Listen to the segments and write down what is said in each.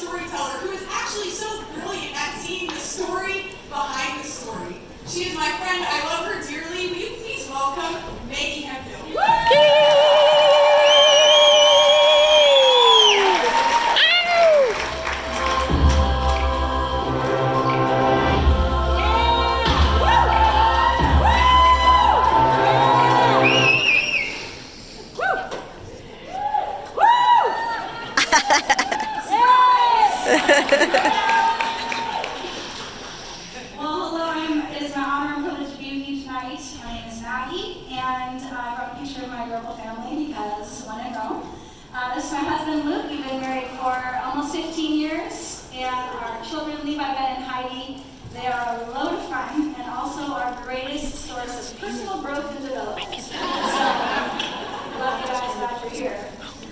storyteller who is actually so brilliant at seeing the story behind the story. She is my friend. I love her dearly. Will you please welcome Maggie Hemphill? Well, hello, it is my honor and privilege to be with you tonight. My name is Maggie, and I brought a picture of my adorable family because when in Rome. This is my husband, Luke. We've been married for almost 15 years, and our children, Levi, Ben, and Heidi, they are a load of fun and also our greatest source of personal growth and development. So, love you guys, glad you're here.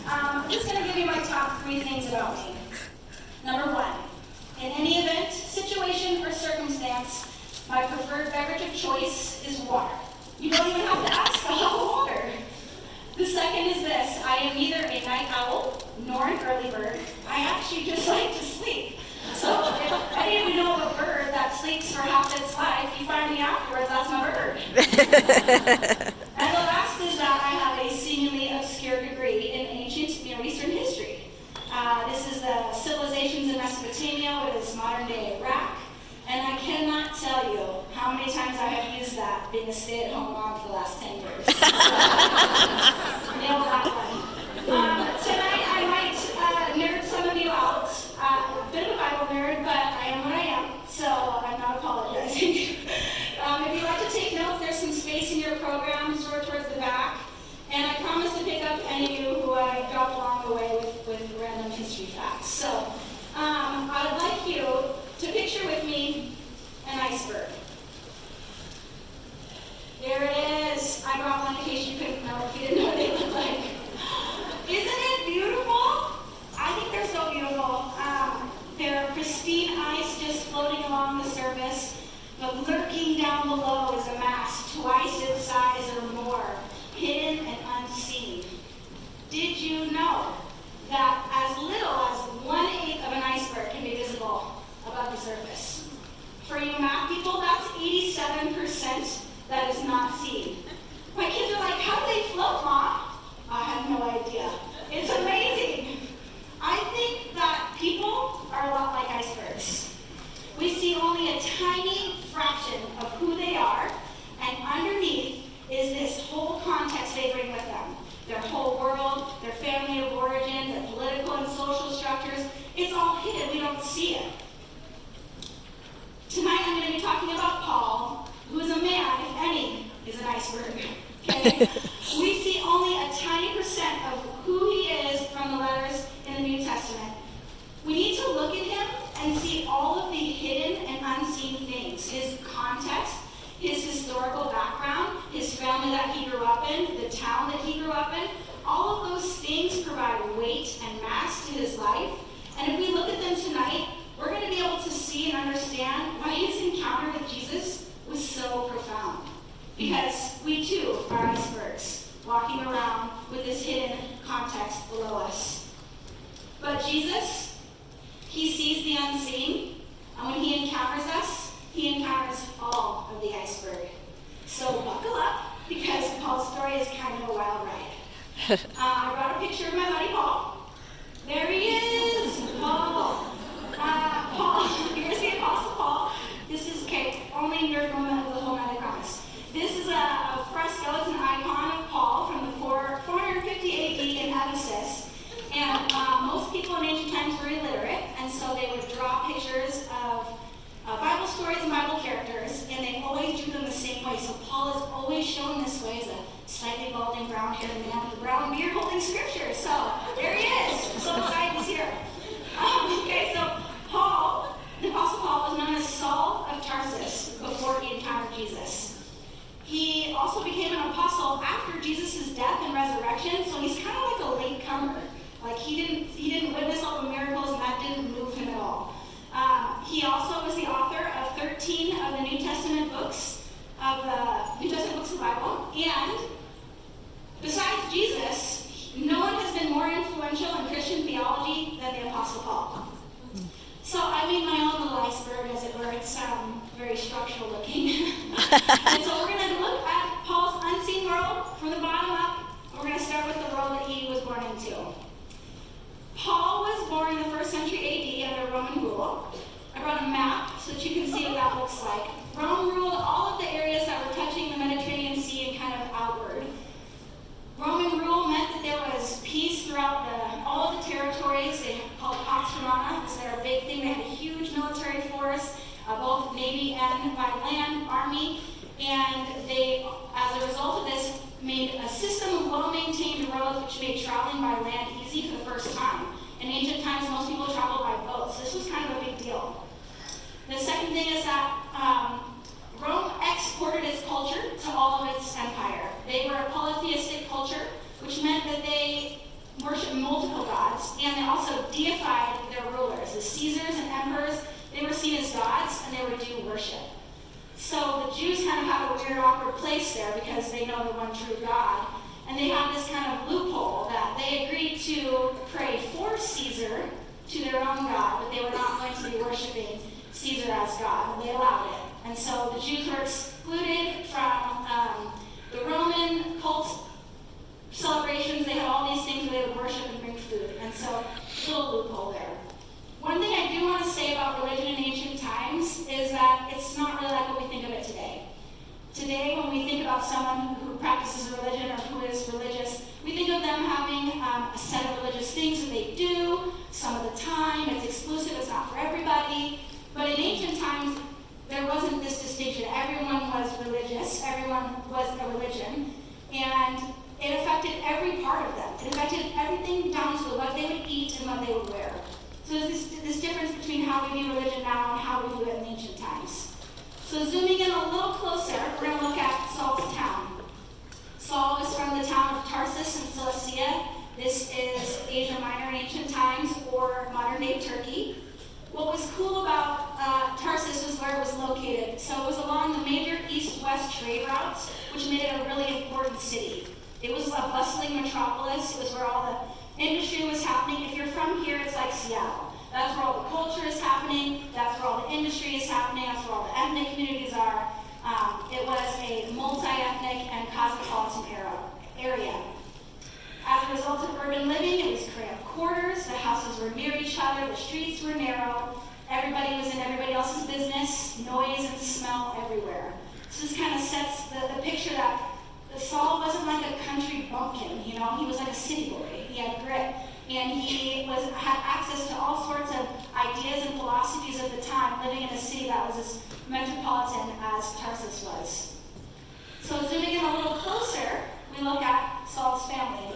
I'm just going to give you my top 3 things about me. Number 1. In any event, situation, or circumstance, my preferred beverage of choice is water. You don't even have to ask, I'll have water. The second is this: I am neither a night owl nor an early bird. I actually just like to sleep. So if any of you know of a bird that sleeps for half its life, you find me afterwards, that's my bird. And the last is that I have a seemingly obscure degree in ancient Near Eastern history. This is the civilizations in Mesopotamia, what is modern-day Iraq, and I cannot tell you how many times I have used that being a stay-at-home mom for the last 10 years. Nailed that one. Tonight I might nerd some of you out. A bit of a Bible nerd, but I am what I am, so I'm not apologizing. If you'd like to take notes, there's some space in your program, sort of towards the back. And I promise to pick up any of you who I dropped along the way with random history facts. So I would like you to picture with me an iceberg. There it is. I brought one in case you couldn't know if you didn't know what they look like. Isn't it beautiful? I think they're so beautiful. They're pristine ice just floating along the surface, but lurking down below is a mass twice its size or more, hidden and unseen. Did you know that as little as 1/8 of an iceberg can be visible above the surface? For you math people, that's 87% that is not seen. My kids are like, how do they float, Mom? I have no idea. It's amazing. I think that people are a lot like icebergs. We see only a tiny fraction of who they are, and underneath is this whole context they bring with them. Their whole world, their family of origin, their political and social structures. It's all hidden. We don't see it. Tonight I'm going to be talking about Paul, who is a man, if any, is an iceberg. Okay? We see only a tiny percent of who he is from the letters in the New Testament. We need to look at him and see all of the hidden and unseen things. His context, his historical background, his family that he grew up in, the town that he grew up in. All of those things provide weight and mass to his life. And if we look at them tonight, we're going to be able to see and understand why his encounter with Jesus was so profound. Because we too are icebergs, walking around with this hidden context below us. But Jesus, he sees the unseen, and when he encounters us, he encounters all of the iceberg. So buckle up, because Paul's story is kind of a wild ride. I brought a picture of my buddy Paul. There he is, Paul. Paul, here's the Apostle Paul. This is, okay, only nerd moment of the whole night, I promise. This is a fresco, it's an icon of Paul from the 450 AD in Ephesus. And most people in ancient times were illiterate, and so they would draw pictures of Bible stories and Bible characters, and they always drew them the same way. So Paul is always shown this way as a slightly balding, brown-haired man with a brown beard holding scripture. So there he is. So excited he's here. Okay, so Paul, the Apostle Paul, was known as Saul of Tarsus before he encountered Jesus. He also became an apostle after Jesus' death and resurrection, so he's kind of like a latecomer. Like he didn't witness all the miracles, and that didn't move him at all. He also was the author of 13 of the New Testament books of the Bible. And besides Jesus, no one has been more influential very structural looking. And so we're going to look at Paul's unseen world from the bottom up. We're going to start with the world that he was born into. Paul was born in the 1st century AD under Roman rule. I brought a map so that you can see what that looks like. Rome ruled all of the areas that were touching the Mediterranean Sea and kind of outward. Roman rule meant that there was peace throughout all of the territories. They called Pax Romana. This is their big thing. They had a huge military force, both Navy and by land, Army. And they, as a result of this, made a system of well-maintained roads which made traveling by land easy for the first time. In ancient times, most people traveled by boats. This was kind of a big deal. The second thing is that Rome exported its culture to all of its empire. They were a polytheistic culture, which meant that they worshiped multiple gods, and they also deified their rulers. The Caesars and emperors, they were seen as gods, and they were due worship. So the Jews kind of have a weird, awkward place there because they know the one true God. And they have this kind of loophole that they agreed to pray for Caesar to their own God, but they were not going to be worshiping Caesar as God, and they allowed it. And so the Jews were excluded from the Roman cult celebrations. They had all these things where they would worship and bring food. And so, little loophole there. One thing I do want to say about religion in ancient times is that it's not really like what we think of it today. Today, when we think about someone who practices a religion or who is religious, we think of them having a set of religious things that they do some of the time. It's exclusive, it's not for everybody. But in ancient times, there wasn't this distinction. Everyone was religious, everyone was a religion, and it affected every part of them. It affected everything down to what they would eat and what they would wear. So there's this difference between how we view religion now and how we view it in ancient times. So zooming in a little closer, we're going to look at Saul's town. Saul was from the town of Tarsus in Cilicia. This is Asia Minor in ancient times, or modern-day Turkey. What was cool about Tarsus was where it was located. So it was along the major east-west trade routes, which made it a really important city. It was a bustling metropolis. It was where all the industry was happening. If you're from here, it's like Seattle. That's where all the culture is happening. That's where all the industry is happening. That's where all the ethnic communities are. It was a multi-ethnic and cosmopolitan area. As a result of urban living, it was cramped quarters. The houses were near each other. The streets were narrow. Everybody was in everybody else's business. Noise and smell everywhere. So this kind of sets the picture that Saul wasn't like a country bumpkin, you know. He was like a city boy. He had grit, and he had access to all sorts of ideas and philosophies of the time, living in a city that was as metropolitan as Tarsus was. So zooming in a little closer, we look at Saul's family.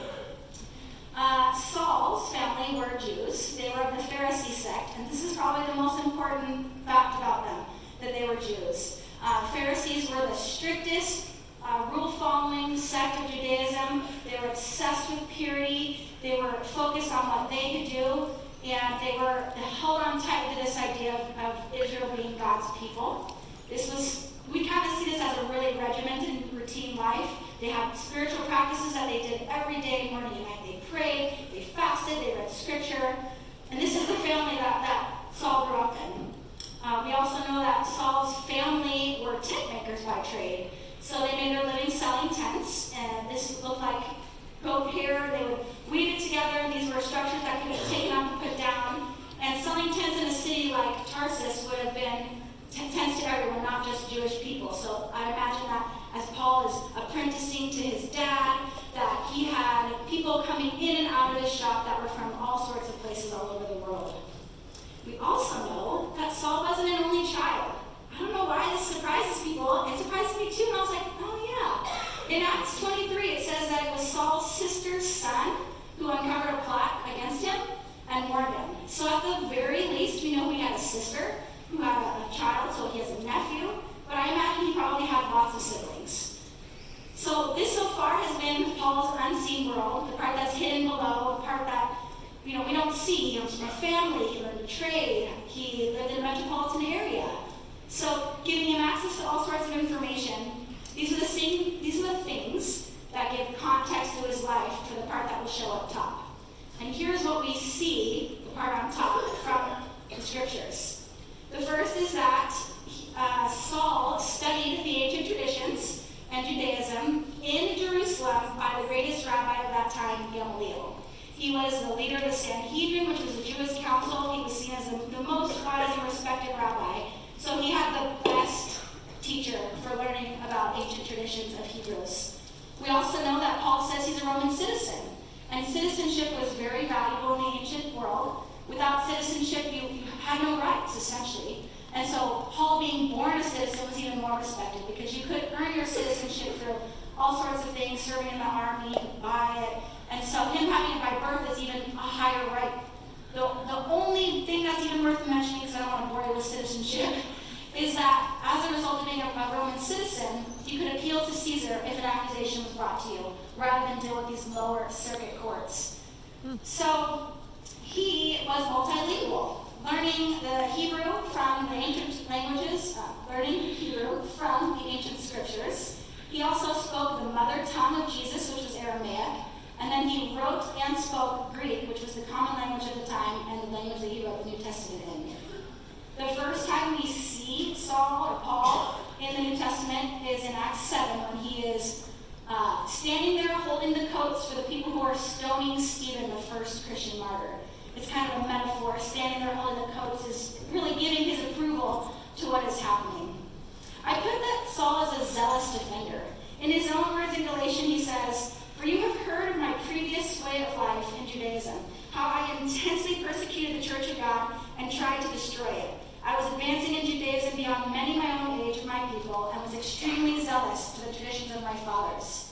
Saul's family were Jews. They were of the Pharisee sect, and this is probably the most important fact about them, that they were Jews. Pharisees were the strictest rule-following sect of Judaism. They were obsessed with purity. They were focused on what they could do, and they held on tight to this idea of Israel being God's people. We kind of see this as a really regimented routine life. They had spiritual practices that they did every day, morning and night. They prayed, they fasted, they read scripture. And this is the family that Saul grew up in. We also know that Saul's family were tent makers by trade. So they made their living selling tents, and this looked like goat hair. They would weave it together. These were structures that could be taken up and put down. And selling tents in a city like Tarsus would have been tents to everyone, not just Jewish people. So I imagine that as Paul is apprenticing to his dad, that he had people coming in and out of his shop that were from all sorts of places all over the world. We also know that Saul wasn't an only child. I don't know why this surprises people. It surprised me too, and I was like, oh yeah. In Acts 23, it says that it was Saul's sister's son who uncovered a plot against him and warned him. So at the very least, we know he had a sister who had a child, so he has a nephew, but I imagine he probably had lots of siblings. So this so far has been Paul's unseen world, the part that's hidden below, the part that we don't see. He comes from a family, he learned to trade, he lived in a metropolitan area. So giving him access to all sorts of information, these are the things that give context to his life for the part that will show up top. And here's what we see, the part on top, from the scriptures. The first is that about ancient traditions of Hebrews. We also know that Paul says he's a Roman citizen, and citizenship was very valuable in the ancient world. Without citizenship, you had no rights, essentially. And so Paul being born a citizen was even more respected because you could earn your citizenship through all sorts of things, serving in the army, you could buy it. And so him having it by birth is even a higher right. The only thing that's even worth mentioning, because I don't want to bore you with citizenship, is that as a result of being a Roman citizen, you could appeal to Caesar if an accusation was brought to you, rather than deal with these lower circuit courts. So he was multilingual, learning the Hebrew from the ancient languages, learning Hebrew from the ancient scriptures. He also spoke the mother tongue of Jesus, which was Aramaic, and then he wrote and spoke Greek, which was the common language of the time and the language that he wrote the New Testament in. The first time we see Saul or Paul in the New Testament is in Acts 7, when he is standing there holding the coats for the people who are stoning Stephen, the first Christian martyr. It's kind of a metaphor. Standing there holding the coats is really giving his approval to what is happening. I put that Saul is a zealous defender. In his own words in Galatians, he says, "For you have heard of my previous way of life in Judaism, how I intensely persecuted the church of God and tried to destroy it. I was advancing in Judaism beyond many my own age of my people and was extremely zealous for the traditions of my fathers."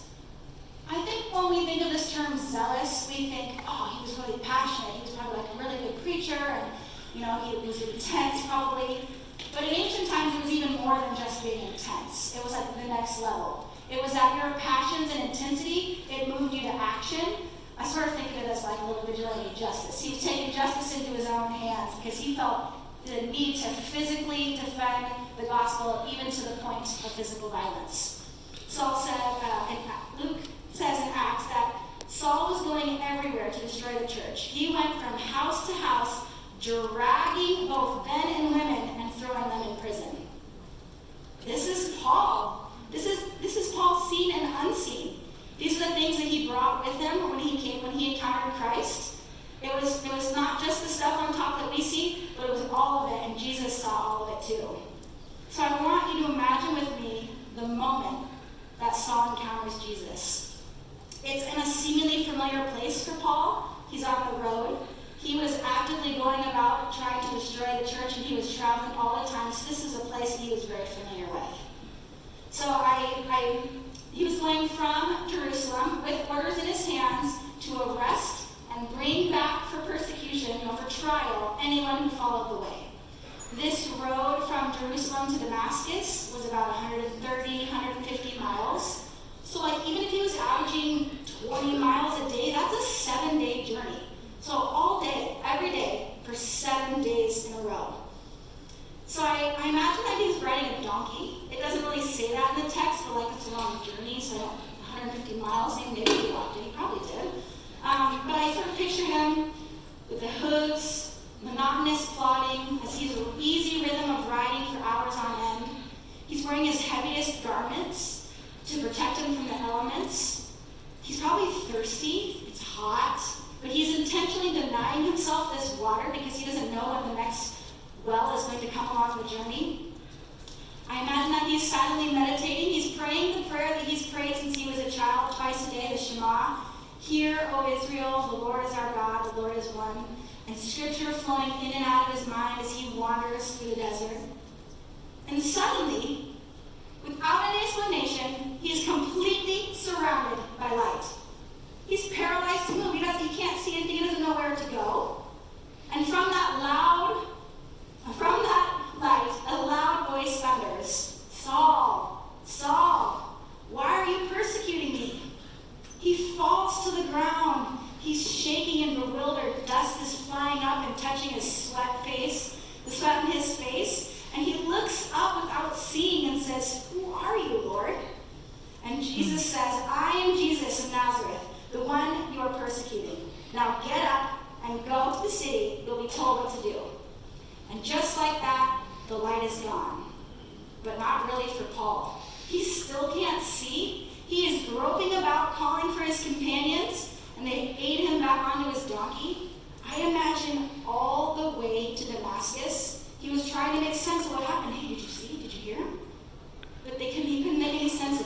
I think when we think of this term zealous, we think, oh, he was really passionate. He was probably like a really good preacher, and he was intense probably. But in ancient times, it was even more than just being intense. It was like the next level. It was that your passions and intensity, it moved you to action. I sort of think of it as like a little vigilante justice. He was taking justice into his own hands because he felt the need to physically defend the gospel, even to the point of physical violence. Saul said, Luke says in Acts that Saul was going everywhere to destroy the church. He went from house to house, dragging both men and women and throwing them in prison. This is Paul. This is Paul seen and unseen. These are the things that he brought with him when he encountered Christ. It was not just the stuff on top that we see, but it was all of it, and Jesus saw all of it too. So I want you to imagine with me the moment that Saul encounters Jesus. It's in a seemingly familiar place for Paul. He's on the road. He was actively going about trying to destroy the church, and he was traveling all the time, so this is a place he was very familiar with. So he was going from Jerusalem with orders in his hands to arrest and bring back for persecution, for trial, anyone who followed the way. This road from Jerusalem to Damascus was about 130, 150 miles. So even if he was averaging 20 miles a day, that's a 7-day journey. So all day, every day, for 7 days in a row. So I imagine that he's riding a donkey. It doesn't really say that in the text, but it's a long journey, so 150 miles, maybe he walked it, he probably did. But I sort of picture him with the hooves, monotonous plodding, as he's an easy rhythm of riding for hours on end. He's wearing his heaviest garments to protect him from the elements. He's probably thirsty, it's hot, but he's intentionally denying himself this water because he doesn't know when the next well is going to come along the journey. I imagine that he's silently meditating. He's praying the prayer that he's prayed since he was a child, twice a day, the Shema. "Hear, O Israel, the Lord is our God, the Lord is one." And scripture flowing in and out of his mind as he wanders through the desert. And suddenly, without an explanation, he is completely surrounded by light. He's paralyzed to move. He can't see anything. He doesn't know where to go. And from that light, a loud voice thunders, "Saul, Saul, why are you persecuting me?" He falls to the ground. He's shaking and bewildered. Dust is flying up and touching the sweat in his face. And he looks up without seeing and says, "Who are you, Lord?" And Jesus says, "I am Jesus of Nazareth, the one you are persecuting. Now get up and go to the city. You'll be told what to do." And just like that, the light is gone. But not really for Paul. He still can't see. He is groping about, calling for his companions, and they aid him back onto his donkey. I imagine all the way to Damascus, he was trying to make sense of what happened. "Hey, did you see? Did you hear him?" But he couldn't make any sense of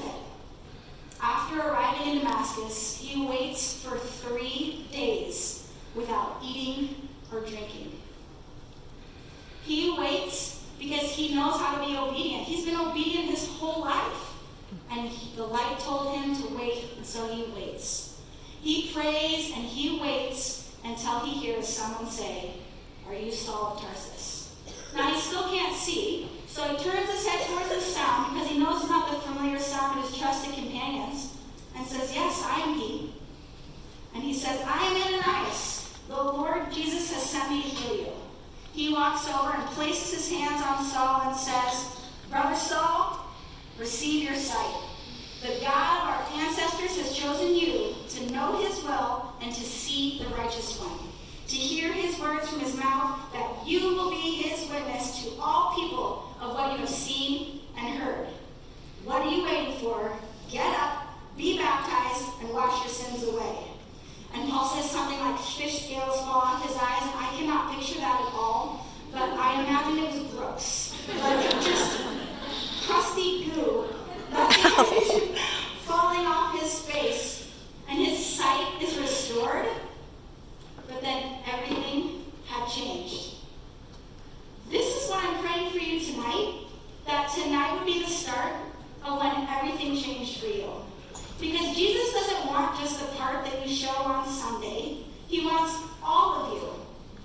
he knows how to be obedient. He's been obedient his whole life. And the light told him to wait, and so he waits. He prays and he waits until he hears someone say, "Are you Saul of Tarsus?" Now he still can't see, so he turns his head towards the sound because he knows it's not the familiar sound of his trusted companions, and says, "Yes, I am he." And he says, "I am Ananias. The Lord Jesus has sent me to heal you." He walks over and places his hands on Saul and says, "Brother Saul, receive your sight. The God of our ancestors has chosen you to know his will and to see the righteous one, to hear his words from his mouth, that you will be his witness to all people of what you have seen and heard. What are you waiting for? Get up, be baptized, and wash your sins away." And Paul says something like fish scales fall off his eyes, and I cannot picture that at all, but I imagine it was gross. Like just crusty goo falling off his face, and his sight is restored. But then everything had changed. This is what I'm praying for you tonight, that tonight would be the start of when everything changed for you. Because Jesus doesn't want just the part that you show on Sunday. He wants all of you.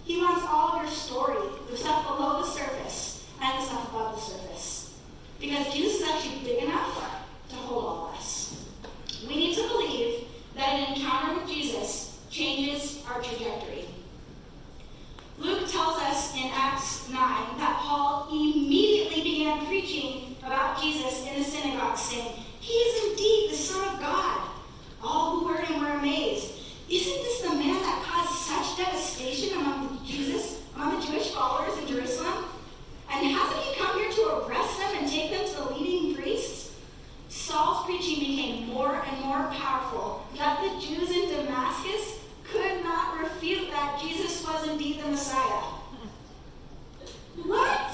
He wants all of your story, the stuff below the surface and the stuff above the surface. Because Jesus is actually big enough to hold all of us. We need to believe that an encounter with Jesus changes our trajectory. Luke tells us in Acts 9 that Paul immediately began preaching about Jesus in the synagogue, saying, "He is indeed the Son of God." All who heard him were amazed. "Isn't this the man that caused such devastation among the Jewish followers in Jerusalem? And hasn't he come here to arrest them and take them to the leading priests?" Saul's preaching became more and more powerful, that the Jews in Damascus could not refute that Jesus was indeed the Messiah. What?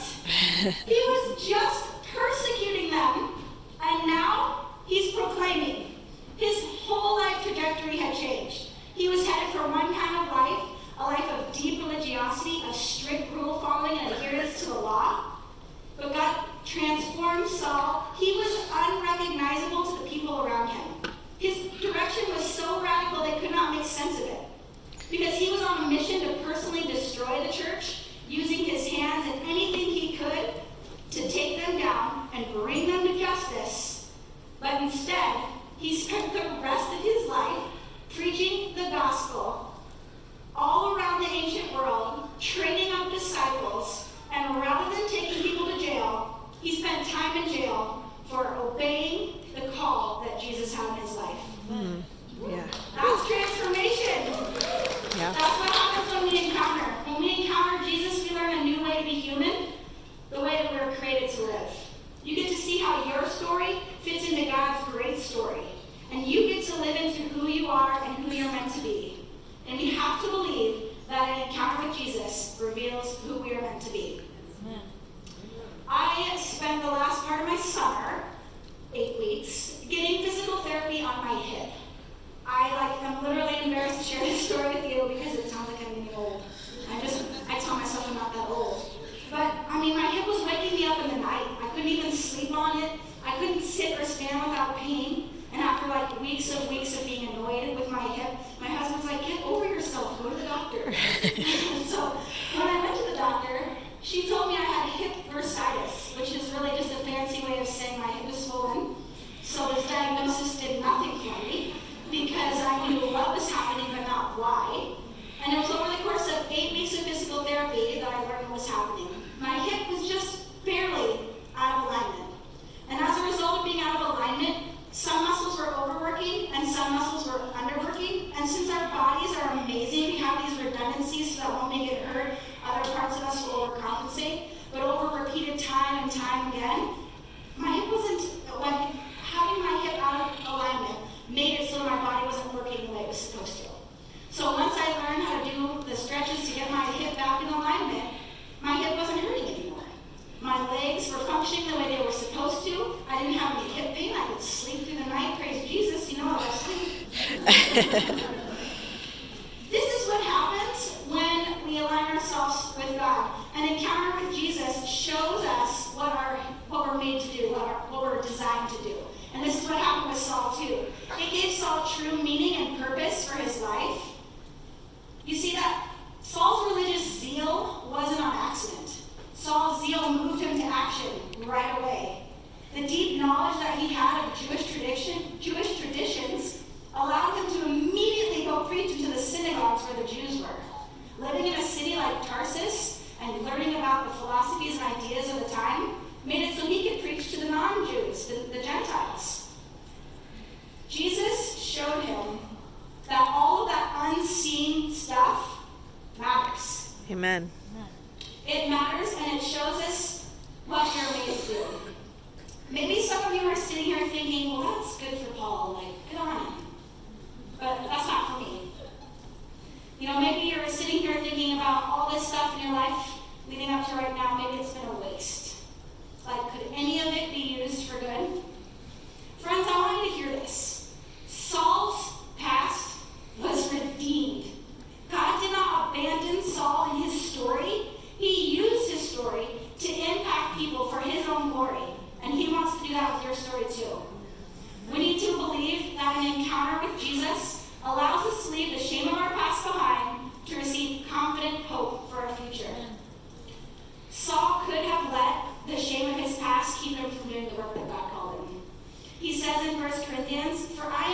He was just persecuting them, and now he's proclaiming. His whole life trajectory had changed. He was headed for one kind of life, a life of deep religiosity, of strict rule following and adherence to the law. But God transformed Saul. He was unrecognizable to the people around him. His direction was so radical they could not make sense of it. Because he was on a mission to personally destroy the church, using his hands and anything he could to take them down and bring them to justice. But instead, he spent the rest of his life preaching the gospel all around the ancient world, training up disciples, and rather than taking people to jail, he spent time in jail for obeying the call that Jesus had in his life. Yeah. That's transformation. Yeah. That's what happens when we encounter. When we encounter Jesus, we learn a new way to be human, the way that we were created to live. You get to see how your story fits into God's great story. And you get to live into who you are and who you're meant to be. And we have to believe that an encounter with Jesus reveals who we are meant to be. I spent the last part of my summer, 8 weeks, getting physical therapy on my hip. I'm literally embarrassed to share this story with you because it sounds like I'm getting old. I tell myself I'm not that old. But, my hip was waking me up in the night. I couldn't even sleep on it. I couldn't sit or stand without pain. And after weeks of being annoyed with my hip, my husband's like, "Get over yourself, go to the doctor." So when I went to the doctor, she told me I had hip bursitis, which is really just a fancy way of saying my hip is swollen. So this diagnosis did nothing for me because I knew what was happening but not why. And it was over the course of 8 weeks of physical therapy that I learned what was happening. My hip was just barely out of alignment. And as a result of being out of alignment, some muscles were overworking and some muscles were underworking. And since our bodies are amazing, we have these redundancies so that when we get hurt, other parts of us will overcompensate. But over repeated time and time again, my hip having my hip out of alignment made it so my body wasn't working the way it was supposed to. So once I learned how to do the stretches to get my hip back in alignment, my hip wasn't hurting anymore. My legs were functioning the way they were supposed to. I didn't have any hip pain. I could sleep through the night. Praise Jesus. I love sleep. This is what happens when we align ourselves with God. An encounter with Jesus shows us true meaning and purpose for his life, you see that Saul's religious zeal wasn't on accident. Saul's zeal moved him to action right away. The deep knowledge that he had of Jewish traditions allowed him to immediately go preach into the synagogues where the Jews were. Living in a city like Tarsus and learning about the philosophies and ideas of the time made it so he could preach to the non-Jews, the Gentiles. Jesus showed him that all of that unseen stuff matters. Amen. It matters, and it shows us what we're made to do. Maybe some of you are sitting here thinking, well, that's good for Paul, like, good on him. But that's not for me. You know, maybe you're sitting here thinking about all this stuff in your life leading up to right now, maybe it's been a waste. Like, could any of it be used for good? Friends, I want you to hear this. Saul's past was redeemed. God did not abandon Saul in his story. He used his story to impact people for his own glory. And he wants to do that with your story too. We need to believe that an encounter with Jesus allows us to leave the shame of our past behind to receive confident hope for our future. Saul could have let the shame of his past keep him from doing the work that God called him. He says in 1 Corinthians, "For I